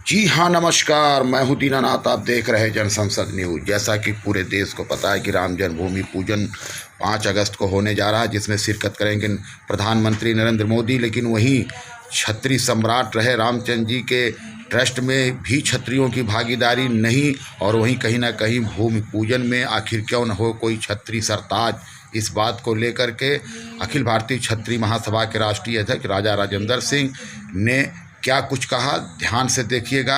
जी हाँ, नमस्कार। मैं हूँ दीनानाथ। आप देख रहे हैं जनसंसद न्यूज़। जैसा कि पूरे देश को पता है कि राम जन्मभूमि पूजन 5 अगस्त को होने जा रहा है, जिसमें शिरकत करेंगे प्रधानमंत्री नरेंद्र मोदी। लेकिन वहीं छत्री सम्राट रहे रामचंद्र जी के ट्रस्ट में भी छत्रियों की भागीदारी नहीं, और वहीं कहीं ना कहीं भूमि पूजन में आखिर क्यों न हो कोई छत्री सरताज। इस बात को लेकर के अखिल भारतीय छत्री महासभा के राष्ट्रीय अध्यक्ष राजा राजेंद्र सिंह ने क्या कुछ कहा, ध्यान से देखिएगा।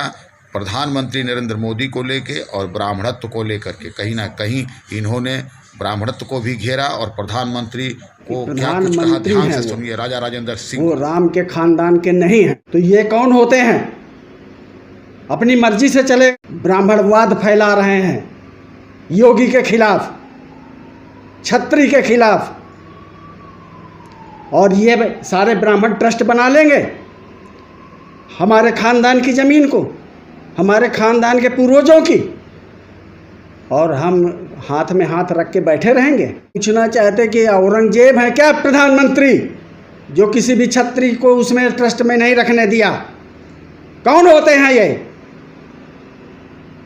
प्रधानमंत्री नरेंद्र मोदी को लेके और ब्राह्मणत्व को लेकर के कहीं ना कहीं इन्होंने ब्राह्मणत्व को भी घेरा और प्रधानमंत्री को क्या कुछ कहा, ध्यान से सुनिए। राजा राजेंद्र सिंह वो राम के खानदान के नहीं हैं, तो ये कौन होते हैं? अपनी मर्जी से चले ब्राह्मणवाद फैला रहे हैं, योगी के खिलाफ, छत्री के खिलाफ, और ये सारे ब्राह्मण ट्रस्ट बना लेंगे हमारे खानदान की ज़मीन को, हमारे खानदान के पूर्वजों की, और हम हाथ में हाथ रख के बैठे रहेंगे। पूछना चाहते कि औरंगजेब है क्या प्रधानमंत्री, जो किसी भी छत्री को उसमें ट्रस्ट में नहीं रखने दिया? कौन होते हैं ये?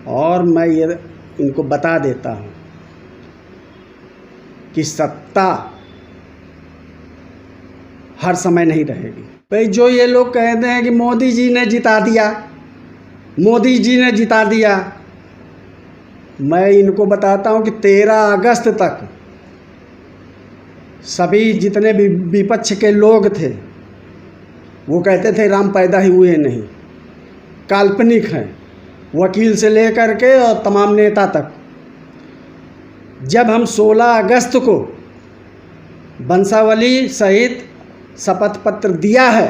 और मैं ये इनको बता देता हूँ कि सत्ता हर समय नहीं रहेगी। भाई, जो ये लोग कहते हैं कि मोदी जी ने जिता दिया, मोदी जी ने जिता दिया, मैं इनको बताता हूं कि 13 अगस्त तक सभी जितने भी विपक्ष के लोग थे वो कहते थे राम पैदा ही हुए नहीं, काल्पनिक हैं, वकील से लेकर के और तमाम नेता तक। जब हम 16 अगस्त को वंशावली सहित शपथ पत्र दिया है,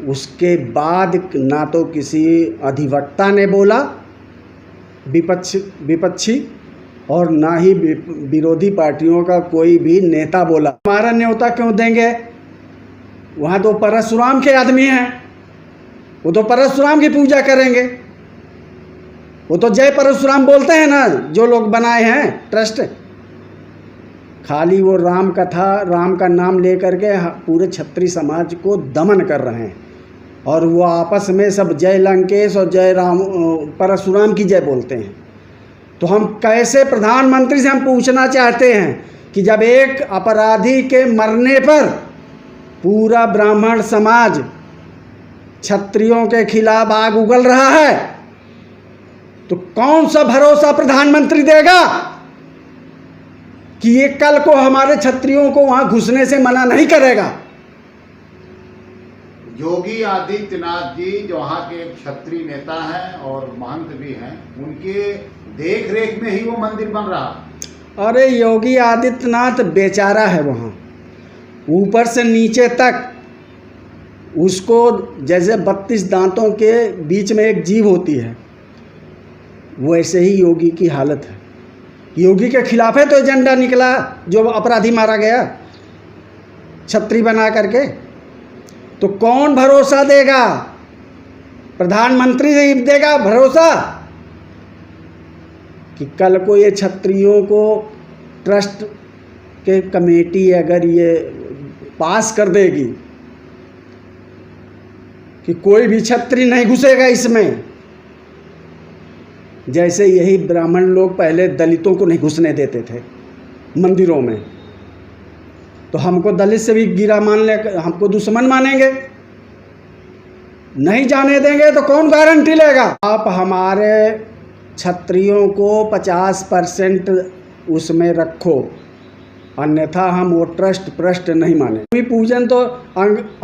उसके बाद ना तो किसी अधिवक्ता ने बोला विपक्षी, और ना ही विरोधी पार्टियों का कोई भी नेता बोला। हमारा न्योता क्यों देंगे? वहाँ तो परशुराम के आदमी हैं, वो तो परशुराम की पूजा करेंगे, वो तो जय परशुराम बोलते हैं ना, जो लोग बनाए हैं ट्रस्ट। खाली वो राम कथा, राम का नाम लेकर के पूरे छत्री समाज को दमन कर रहे हैं, और वो आपस में सब जय लंकेश और जय राम परशुराम की जय बोलते हैं। तो हम कैसे प्रधानमंत्री से हम पूछना चाहते हैं कि जब एक अपराधी के मरने पर पूरा ब्राह्मण समाज छत्रियों के खिलाफ आग उगल रहा है, तो कौन सा भरोसा प्रधानमंत्री देगा कि ये कल को हमारे छत्रियों को वहां घुसने से मना नहीं करेगा? योगी आदित्यनाथ जी जो वहाँ के क्षत्रिय नेता हैं और महंत भी हैं, उनके देख रेख में ही वो मंदिर बन रहा। अरे योगी आदित्यनाथ बेचारा है, वहाँ ऊपर से नीचे तक उसको जैसे 32 दांतों के बीच में एक जीभ होती है, वैसे ही योगी की हालत है। योगी के खिलाफ है तो एजेंडा निकला, जो अपराधी मारा गया छत्री बना करके। तो कौन भरोसा देगा? प्रधानमंत्री ही देगा भरोसा कि कल को ये छत्रियों को ट्रस्ट के कमेटी अगर ये पास कर देगी कि कोई भी छत्री नहीं घुसेगा इसमें, जैसे यही ब्राह्मण लोग पहले दलितों को नहीं घुसने देते थे मंदिरों में, तो हमको दलित से भी गिरा मान ले, हमको दुश्मन मानेंगे, नहीं जाने देंगे। तो कौन गारंटी लेगा? आप हमारे छत्रियों को 50% उसमें रखो, अन्यथा हम वो ट्रस्ट नहीं माने। पूजन तो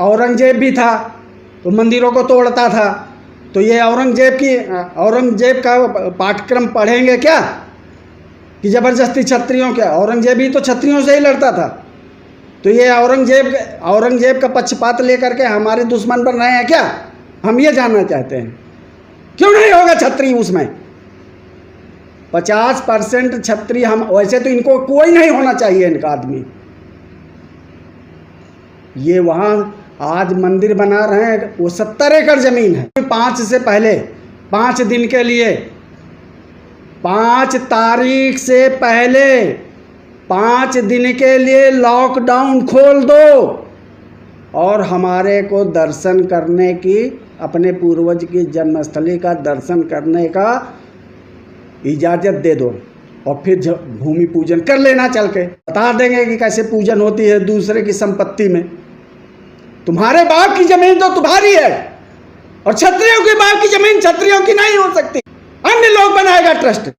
औरंगजेब भी था, तो मंदिरों को तोड़ता था, तो ये औरंगजेब का पाठ्यक्रम पढ़ेंगे क्या कि जबरदस्ती छत्रियों के? औरंगजेब ही तो छत्रियों से ही लड़ता था, तो ये औरंगजेब का पक्षपात लेकर के हमारे दुश्मन बन रहे हैं क्या? हम ये जानना चाहते हैं। क्यों नहीं होगा छत्री उसमें? 50% छत्री हम, वैसे तो इनको कोई नहीं होना चाहिए, इनका आदमी। ये वहाँ आज मंदिर बना रहे हैं, वो 70 एकड़ जमीन है। 5 से पहले 5 दिन के लिए, 5 तारीख से पहले 5 दिन के लिए लॉकडाउन खोल दो, और हमारे को दर्शन करने की अपने पूर्वज की जन्मस्थली का दर्शन करने का इजाज़त दे दो और फिर भूमि पूजन कर लेना, चल के बता देंगे कि कैसे पूजन होती है दूसरे की संपत्ति में। तुम्हारे बाप की जमीन तो तुम्हारी है और क्षत्रियों के बाप की जमीन क्षत्रियों की नहीं हो सकती। अन्य लोग बनाएगा ट्रस्ट।